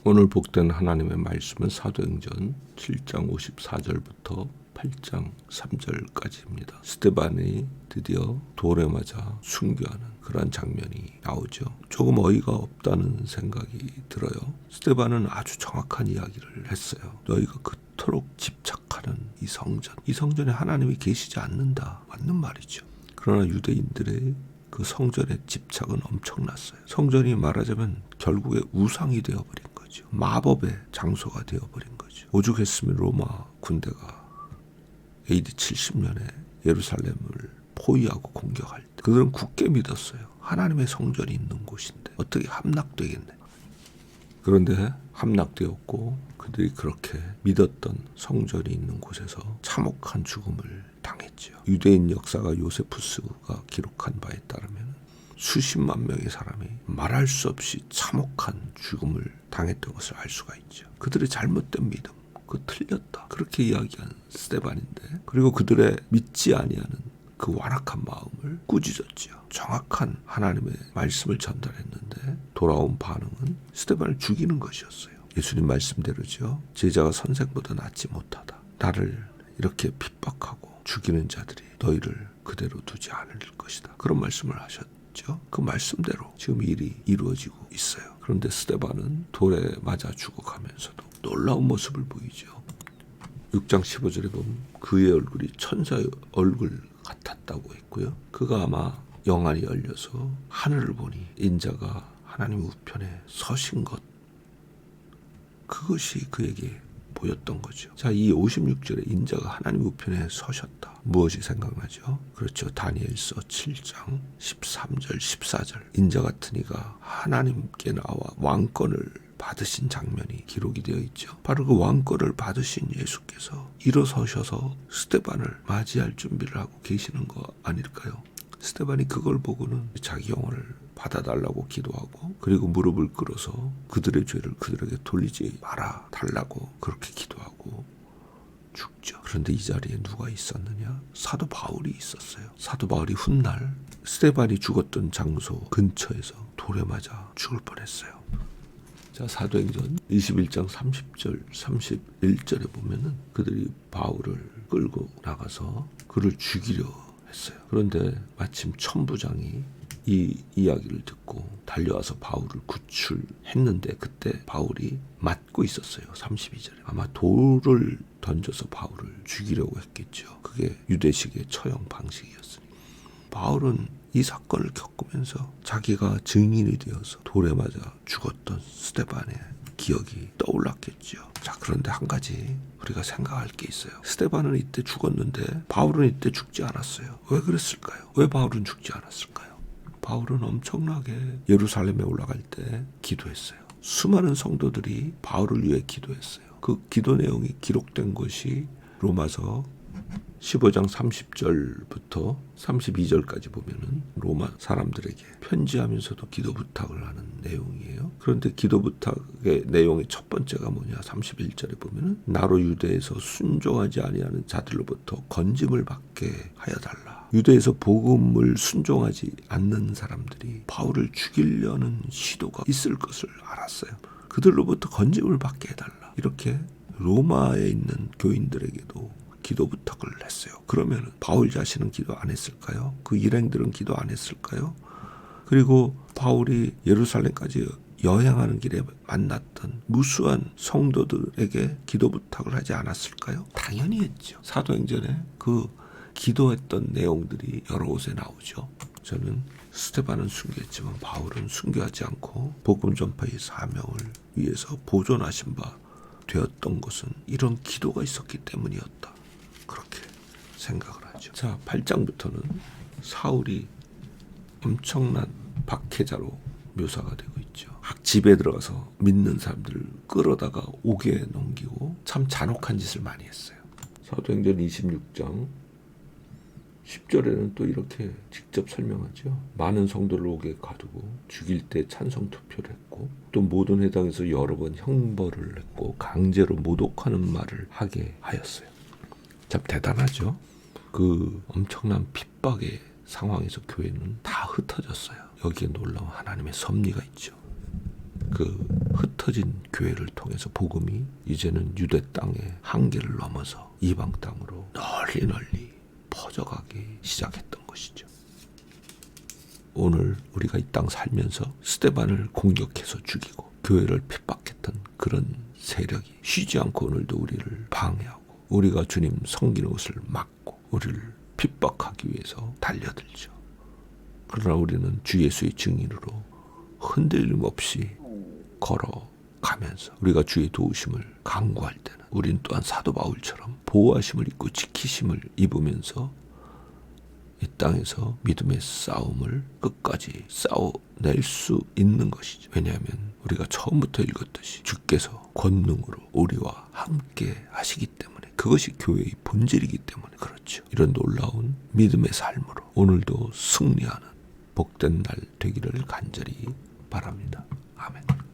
오늘 복된 하나님의 말씀은 사도행전 7장 54절부터 8장 3절까지입니다. 스데반이 드디어 돌에 맞아 순교하는 그러한 장면이 나오죠. 조금 어이가 없다는 생각이 들어요. 스데반은 아주 정확한 이야기를 했어요. 너희가 그토록 집착하는 이 성전에 하나님이 계시지 않는다. 맞는 말이죠. 그러나 유대인들의 그 성전의 집착은 엄청났어요. 성전이 말하자면 결국에 우상이 되어버린 거죠. 마법의 장소가 되어버린 거죠. 오죽했으면 로마 군대가 AD 70년에 예루살렘을 포위하고 공격할 때 그들은 굳게 믿었어요. 하나님의 성전이 있는 곳인데 어떻게 함락되겠네. 그런데 함락되었고 그들이 그렇게 믿었던 성전이 있는 곳에서 참혹한 죽음을 당했죠. 유대인 역사가 요세푸스가 기록한 바에 따르면 수십만 명의 사람이 말할 수 없이 참혹한 죽음을 당했던 것을 알 수가 있죠. 그들의 잘못된 믿음, 그 틀렸다. 그렇게 이야기한 스데반인데, 그리고 그들의 믿지 아니하는 그 완악한 마음을 꾸짖었지요. 정확한 하나님의 말씀을 전달했는데 돌아온 반응은 스데반을 죽이는 것이었어요. 예수님 말씀대로죠. 제자가 선생보다 낫지 못하다. 나를 이렇게 핍박하고 죽이는 자들이 너희를 그대로 두지 않을 것이다. 그런 말씀을 하셨죠. 그 말씀대로 지금 일이 이루어지고 있어요. 그런데 스데반은 돌에 맞아 죽어가면서도 놀라운 모습을 보이죠. 6장 15절에 보면 그의 얼굴이 천사의 얼굴 같았다고 했고요. 그가 아마 영안이 열려서 하늘을 보니 인자가 하나님 우편에 서신 것, 그것이 그에게 보였던 거죠. 자, 이 56절에 인자가 하나님 우편에 서셨다. 무엇이 생각나죠? 그렇죠. 다니엘서 7장 13절 14절 인자 같은 이가 하나님께 나와 왕권을 받으신 장면이 기록이 되어 있죠. 바로 그 왕권을 받으신 예수께서 일어서셔서 스데반을 맞이할 준비를 하고 계시는 거 아닐까요? 스데반이 그걸 보고는 자기 영혼을 받아달라고 기도하고, 그리고 무릎을 꿇어서 그들의 죄를 그들에게 돌리지 말아 달라고 그렇게 기도하고 죽죠. 그런데 이 자리에 누가 있었느냐? 사도 바울이 있었어요. 사도 바울이 훗날 스데반이 죽었던 장소 근처에서 돌에 맞아 죽을 뻔했어요. 자, 사도행전 21장 30절 31절에 보면은 그들이 바울을 끌고 나가서 그를 죽이려 했어요. 그런데 마침 천부장이 이 이야기를 듣고 달려와서 바울을 구출했는데 그때 바울이 맞고 있었어요. 32절에. 아마 돌을 던져서 바울을 죽이려고 했겠죠. 그게 유대식의 처형 방식이었으니. 바울은 이 사건을 겪으면서 자기가 증인이 되어서 돌에 맞아 죽었던 스데반의 기억이 떠올랐겠죠. 자, 그런데 한 가지 우리가 생각할 게 있어요. 스데반은 이때 죽었는데 바울은 이때 죽지 않았어요. 왜 그랬을까요? 왜 바울은 죽지 않았을까요? 바울은 엄청나게 예루살렘에 올라갈 때 기도했어요. 수많은 성도들이 바울을 위해 기도했어요. 그 기도 내용이 기록된 것이 로마서 15장 30절부터 32절까지 보면은 로마 사람들에게 편지하면서도 기도 부탁을 하는 내용이에요. 그런데 기도 부탁의 내용의 첫 번째가 뭐냐? 31절에 보면은 나로 유대에서 순종하지 아니하는 자들로부터 건짐을 받게 하여 달라. 유대에서 복음을 순종하지 않는 사람들이 바울을 죽이려는 시도가 있을 것을 알았어요. 그들로부터 건짐을 받게 해달라. 이렇게 로마에 있는 교인들에게도 기도 부탁을 했어요. 그러면 바울 자신은 기도 안 했을까요? 그 일행들은 기도 안 했을까요? 그리고 바울이 예루살렘까지 여행하는 길에 만났던 무수한 성도들에게 기도 부탁을 하지 않았을까요? 당연히 했죠. 사도행전에 그 기도했던 내용들이 여러 곳에 나오죠. 저는 스데반은 순교했지만 바울은 순교하지 않고 복음 전파의 사명을 위해서 보존하신 바 되었던 것은 이런 기도가 있었기 때문이었다. 그렇게 생각을 하죠. 자, 8장부터는 사울이 엄청난 박해자로 묘사가 되고 있죠. 각 집에 들어가서 믿는 사람들을 끌어다가 옥에 넘기고 참 잔혹한 짓을 많이 했어요. 사도행전 26장 10절에는 또 이렇게 직접 설명하죠. 많은 성도를 옥에 가두고 죽일 때 찬성 투표를 했고 또 모든 회당에서 여러 번 형벌을 했고 강제로 모독하는 말을 하게 하였어요. 참 대단하죠. 그 엄청난 핍박의 상황에서 교회는 다 흩어졌어요. 여기에 놀라운 하나님의 섭리가 있죠. 그 흩어진 교회를 통해서 복음이 이제는 유대 땅의 한계를 넘어서 이방 땅으로 널리 퍼져가기 시작했던 것이죠. 오늘 우리가 이 땅 살면서 스데반을 공격해서 죽이고 교회를 핍박했던 그런 세력이 쉬지 않고 오늘도 우리를 방해하고 우리가 주님 섬기는 것을 막고 우리를 핍박하기 위해서 달려들죠. 그러나 우리는 주 예수의 증인으로 흔들림 없이 걸어가면서 우리가 주의 도우심을 간구할 때는 우린 또한 사도 바울처럼 보호하심을 입고 지키심을 입으면서 이 땅에서 믿음의 싸움을 끝까지 싸워낼 수 있는 것이죠. 왜냐하면 우리가 처음부터 읽었듯이 주께서 권능으로 우리와 함께 하시기 때문에 그것이 교회의 본질이기 때문에 그렇죠. 이런 놀라운 믿음의 삶으로 오늘도 승리하는 복된 날 되기를 간절히 바랍니다. 아멘.